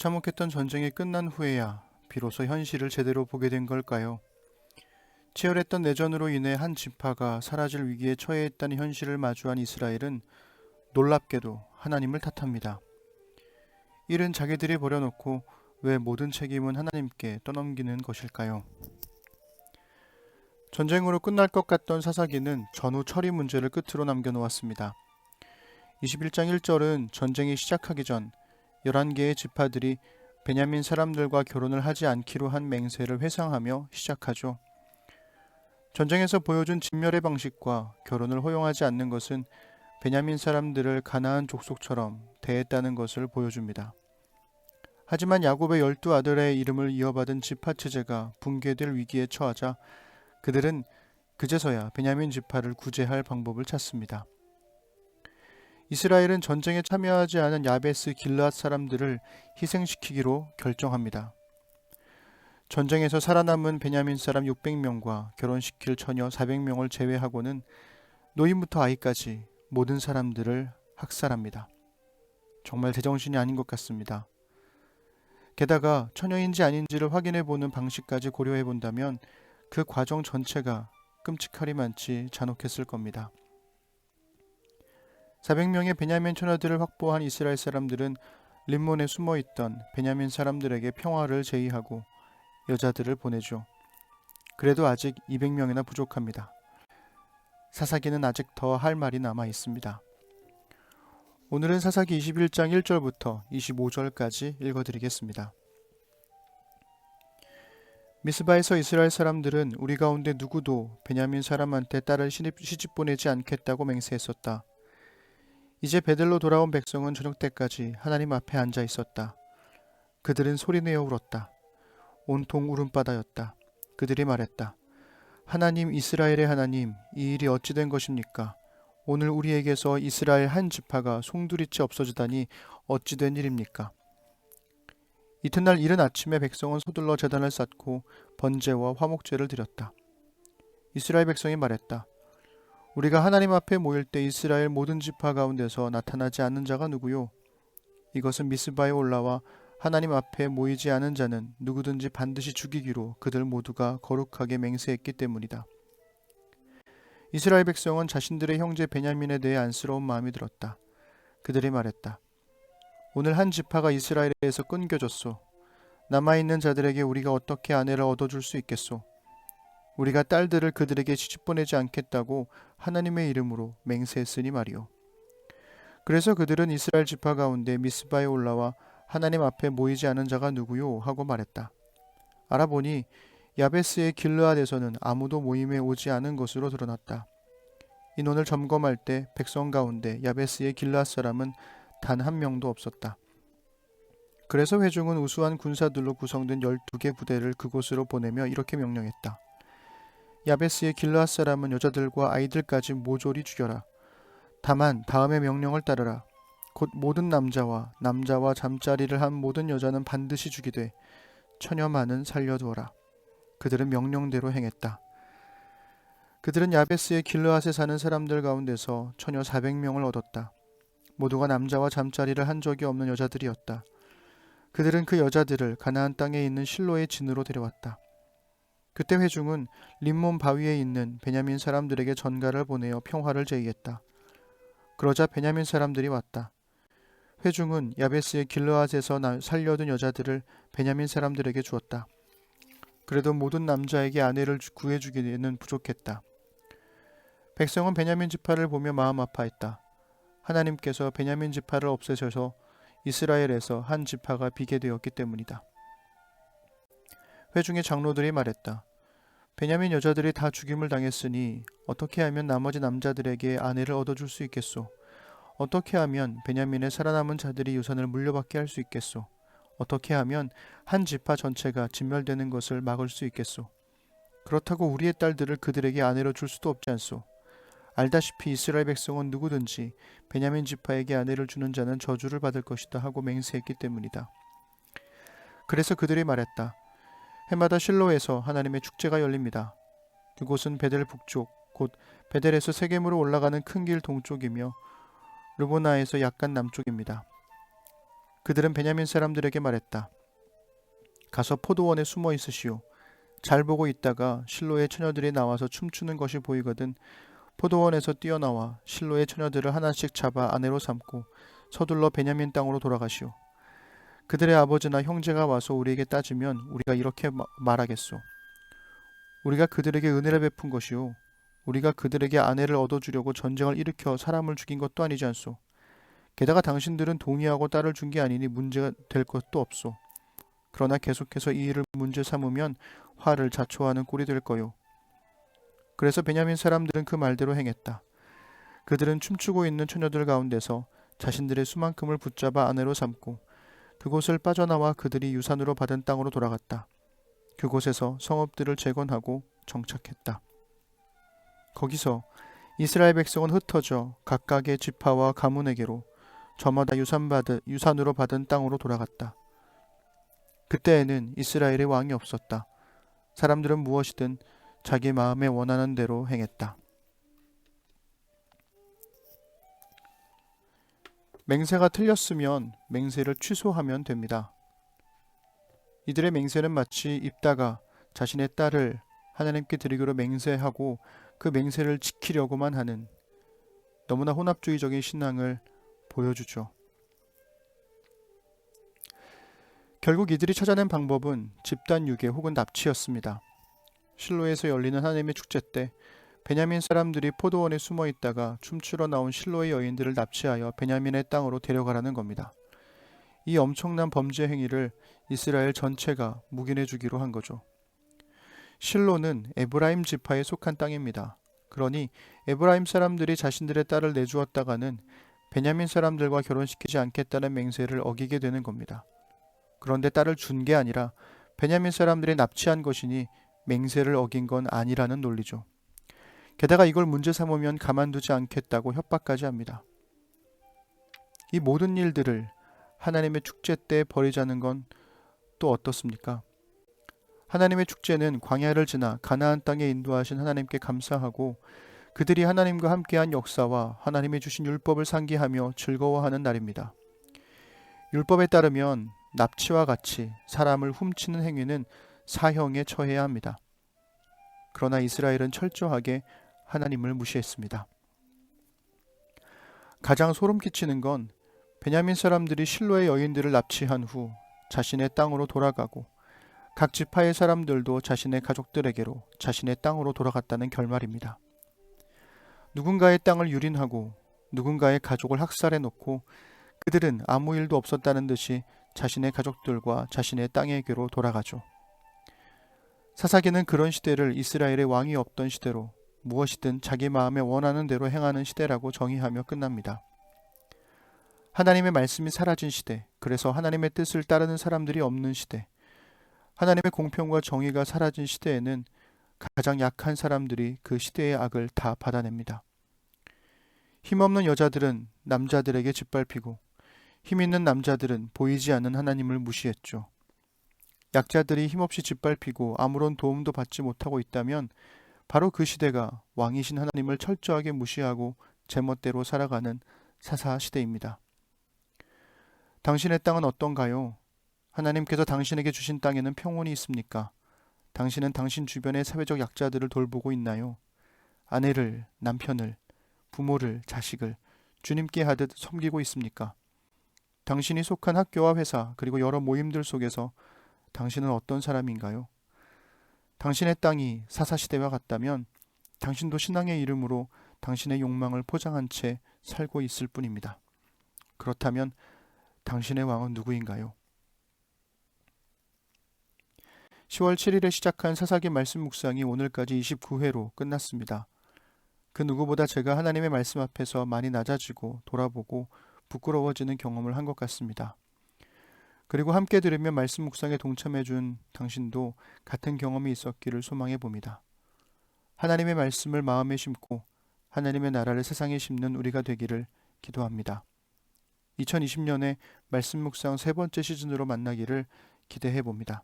참혹했던 전쟁이 끝난 후에야 비로소 현실을 제대로 보게 된 걸까요? 치열했던 내전으로 인해 한 지파가 사라질 위기에 처해 있다는 현실을 마주한 이스라엘은 놀랍게도 하나님을 탓합니다. 일은 자기들이 버려놓고 왜 모든 책임은 하나님께 떠넘기는 것일까요? 전쟁으로 끝날 것 같던 사사기는 전후 처리 문제를 끝으로 남겨놓았습니다. 21장 1절은 전쟁이 시작하기 전 11개의 지파들이 베냐민 사람들과 결혼을 하지 않기로 한 맹세를 회상하며 시작하죠. 전쟁에서 보여준 진멸의 방식과 결혼을 허용하지 않는 것은 베냐민 사람들을 가나안 족속처럼 대했다는 것을 보여줍니다. 하지만 야곱의 12아들의 이름을 이어받은 지파 체제가 붕괴될 위기에 처하자 그들은 그제서야 베냐민 지파를 구제할 방법을 찾습니다. 이스라엘은 전쟁에 참여하지 않은 야베스 길르앗 사람들을 희생시키기로 결정합니다. 전쟁에서 살아남은 베냐민 사람 600명과 결혼시킬 처녀 400명을 제외하고는 노인부터 아이까지 모든 사람들을 학살합니다. 정말 제정신이 아닌 것 같습니다. 게다가 처녀인지 아닌지를 확인해보는 방식까지 고려해본다면 그 과정 전체가 끔찍하리만치 잔혹했을 겁니다. 400명의 베냐민 처녀들을 확보한 이스라엘 사람들은 림몬에 숨어있던 베냐민 사람들에게 평화를 제의하고 여자들을 보내죠. 그래도 아직 200명이나 부족합니다. 사사기는 아직 더 할 말이 남아 있습니다. 오늘은 사사기 21장 1절부터 25절까지 읽어드리겠습니다. 미스바에서 이스라엘 사람들은 우리 가운데 누구도 베냐민 사람한테 딸을 시집 보내지 않겠다고 맹세했었다. 이제 베들로 돌아온 백성은 저녁 때까지 하나님 앞에 앉아 있었다. 그들은 소리내어 울었다. 온통 울음바다였다. 그들이 말했다. 하나님, 이스라엘의 하나님, 이 일이 어찌 된 것입니까? 오늘 우리에게서 이스라엘 한 지파가 송두리째 없어지다니 어찌 된 일입니까? 이튿날 이른 아침에 백성은 서둘러 제단을 쌓고 번제와 화목제를 드렸다. 이스라엘 백성이 말했다. 우리가 하나님 앞에 모일 때 이스라엘 모든 지파 가운데서 나타나지 않는 자가 누구요? 이것은 미스바에 올라와 하나님 앞에 모이지 않은 자는 누구든지 반드시 죽이기로 그들 모두가 거룩하게 맹세했기 때문이다. 이스라엘 백성은 자신들의 형제 베냐민에 대해 안쓰러운 마음이 들었다. 그들이 말했다. 오늘 한 지파가 이스라엘에서 끊겨졌소. 남아있는 자들에게 우리가 어떻게 아내를 얻어줄 수 있겠소? 우리가 딸들을 그들에게 시집보내지 않겠다고 하나님의 이름으로 맹세했으니 말이오. 그래서 그들은 이스라엘 지파 가운데 미스바에 올라와 하나님 앞에 모이지 않은 자가 누구요? 하고 말했다. 알아보니 야베스의 길르앗에서는 아무도 모임에 오지 않은 것으로 드러났다. 인원을 점검할 때 백성 가운데 야베스의 길르앗 사람은 단 한 명도 없었다. 그래서 회중은 우수한 군사들로 구성된 12개 부대를 그곳으로 보내며 이렇게 명령했다. 야베스의 길르앗 사람은 여자들과 아이들까지 모조리 죽여라. 다만 다음의 명령을 따르라. 곧 모든 남자와 잠자리를 한 모든 여자는 반드시 죽이되 처녀만은 살려두어라. 그들은 명령대로 행했다. 그들은 야베스의 길르앗에 사는 사람들 가운데서 처녀 400명을 얻었다. 모두가 남자와 잠자리를 한 적이 없는 여자들이었다. 그들은 그 여자들을 가나안 땅에 있는 실로의 진으로 데려왔다. 그때 회중은 림몬 바위에 있는 베냐민 사람들에게 전가를 보내어 평화를 제의했다. 그러자 베냐민 사람들이 왔다. 회중은 야베스의 길르앗에서 살려둔 여자들을 베냐민 사람들에게 주었다. 그래도 모든 남자에게 아내를 구해주기에는 부족했다. 백성은 베냐민 지파를 보며 마음 아파했다. 하나님께서 베냐민 지파를 없애셔서 이스라엘에서 한 지파가 비게 되었기 때문이다. 회중의 장로들이 말했다. 베냐민 여자들이 다 죽임을 당했으니 어떻게 하면 나머지 남자들에게 아내를 얻어줄 수 있겠소? 어떻게 하면 베냐민의 살아남은 자들이 유산을 물려받게 할 수 있겠소? 어떻게 하면 한 지파 전체가 진멸되는 것을 막을 수 있겠소? 그렇다고 우리의 딸들을 그들에게 아내로 줄 수도 없지 않소? 알다시피 이스라엘 백성은 누구든지 베냐민 지파에게 아내를 주는 자는 저주를 받을 것이다 하고 맹세했기 때문이다. 그래서 그들이 말했다. 해마다 실로에서 하나님의 축제가 열립니다. 그곳은 베델 북쪽, 곧 베델에서 세겜으로 올라가는 큰 길 동쪽이며 르보나에서 약간 남쪽입니다. 그들은 베냐민 사람들에게 말했다. 가서 포도원에 숨어 있으시오. 잘 보고 있다가 실로의 처녀들이 나와서 춤추는 것이 보이거든 포도원에서 뛰어나와 실로의 처녀들을 하나씩 잡아 아내로 삼고 서둘러 베냐민 땅으로 돌아가시오. 그들의 아버지나 형제가 와서 우리에게 따지면 우리가 이렇게 말하겠소. 우리가 그들에게 은혜를 베푼 것이오. 우리가 그들에게 아내를 얻어주려고 전쟁을 일으켜 사람을 죽인 것도 아니지 않소. 게다가 당신들은 동의하고 딸을 준 게 아니니 문제가 될 것도 없소. 그러나 계속해서 이 일을 문제 삼으면 화를 자초하는 꼴이 될 거요. 그래서 베냐민 사람들은 그 말대로 행했다. 그들은 춤추고 있는 처녀들 가운데서 자신들의 수만큼을 붙잡아 아내로 삼고 그곳을 빠져나와 그들이 유산으로 받은 땅으로 돌아갔다. 그곳에서 성읍들을 재건하고 정착했다. 거기서 이스라엘 백성은 흩어져 각각의 지파와 가문에게로 저마다 유산으로 받은 땅으로 돌아갔다. 그때에는 이스라엘의 왕이 없었다. 사람들은 무엇이든 자기 마음에 원하는 대로 행했다. 맹세가 틀렸으면 맹세를 취소하면 됩니다. 이들의 맹세는 마치 입다가 자신의 딸을 하나님께 드리기로 맹세하고 그 맹세를 지키려고만 하는 너무나 혼합주의적인 신앙을 보여주죠. 결국 이들이 찾아낸 방법은 집단 유괴 혹은 납치였습니다. 실로에서 열리는 하나님의 축제 때 베냐민 사람들이 포도원에 숨어 있다가 춤추러 나온 실로의 여인들을 납치하여 베냐민의 땅으로 데려가라는 겁니다. 이 엄청난 범죄 행위를 이스라엘 전체가 묵인해 주기로 한 거죠. 실로는 에브라임 지파에 속한 땅입니다. 그러니 에브라임 사람들이 자신들의 딸을 내주었다가는 베냐민 사람들과 결혼시키지 않겠다는 맹세를 어기게 되는 겁니다. 그런데 딸을 준 게 아니라 베냐민 사람들이 납치한 것이니 맹세를 어긴 건 아니라는 논리죠. 게다가 이걸 문제 삼으면 가만두지 않겠다고 협박까지 합니다. 이 모든 일들을 하나님의 축제 때 벌이자는 건 또 어떻습니까? 하나님의 축제는 광야를 지나 가나안 땅에 인도하신 하나님께 감사하고 그들이 하나님과 함께한 역사와 하나님이 주신 율법을 상기하며 즐거워하는 날입니다. 율법에 따르면 납치와 같이 사람을 훔치는 행위는 사형에 처해야 합니다. 그러나 이스라엘은 철저하게 하나님을 무시했습니다. 가장 소름 끼치는 건 베냐민 사람들이 실로의 여인들을 납치한 후 자신의 땅으로 돌아가고 각 지파의 사람들도 자신의 가족들에게로 자신의 땅으로 돌아갔다는 결말입니다. 누군가의 땅을 유린하고 누군가의 가족을 학살해 놓고 그들은 아무 일도 없었다는 듯이 자신의 가족들과 자신의 땅에게로 돌아가죠. 사사기는 그런 시대를 이스라엘의 왕이 없던 시대로 무엇이든 자기 마음에 원하는 대로 행하는 시대라고 정의하며 끝납니다. 하나님의 말씀이 사라진 시대, 그래서 하나님의 뜻을 따르는 사람들이 없는 시대, 하나님의 공평과 정의가 사라진 시대에는 가장 약한 사람들이 그 시대의 악을 다 받아냅니다. 힘없는 여자들은 남자들에게 짓밟히고 힘있는 남자들은 보이지 않는 하나님을 무시했죠. 약자들이 힘없이 짓밟히고 아무런 도움도 받지 못하고 있다면 바로 그 시대가 왕이신 하나님을 철저하게 무시하고 제멋대로 살아가는 사사 시대입니다. 당신의 땅은 어떤가요? 하나님께서 당신에게 주신 땅에는 평온이 있습니까? 당신은 당신 주변의 사회적 약자들을 돌보고 있나요? 아내를, 남편을, 부모를, 자식을 주님께 하듯 섬기고 있습니까? 당신이 속한 학교와 회사 그리고 여러 모임들 속에서 당신은 어떤 사람인가요? 당신의 땅이 사사시대와 같다면 당신도 신앙의 이름으로 당신의 욕망을 포장한 채 살고 있을 뿐입니다. 그렇다면 당신의 왕은 누구인가요? 10월 7일에 시작한 사사기 말씀 묵상이 오늘까지 29회로 끝났습니다. 그 누구보다 제가 하나님의 말씀 앞에서 많이 낮아지고 돌아보고 부끄러워지는 경험을 한 것 같습니다. 그리고 함께 들으며 말씀 묵상에 동참해준 당신도 같은 경험이 있었기를 소망해 봅니다. 하나님의 말씀을 마음에 심고 하나님의 나라를 세상에 심는 우리가 되기를 기도합니다. 2020년에 말씀 묵상 세 번째 시즌으로 만나기를 기대해 봅니다.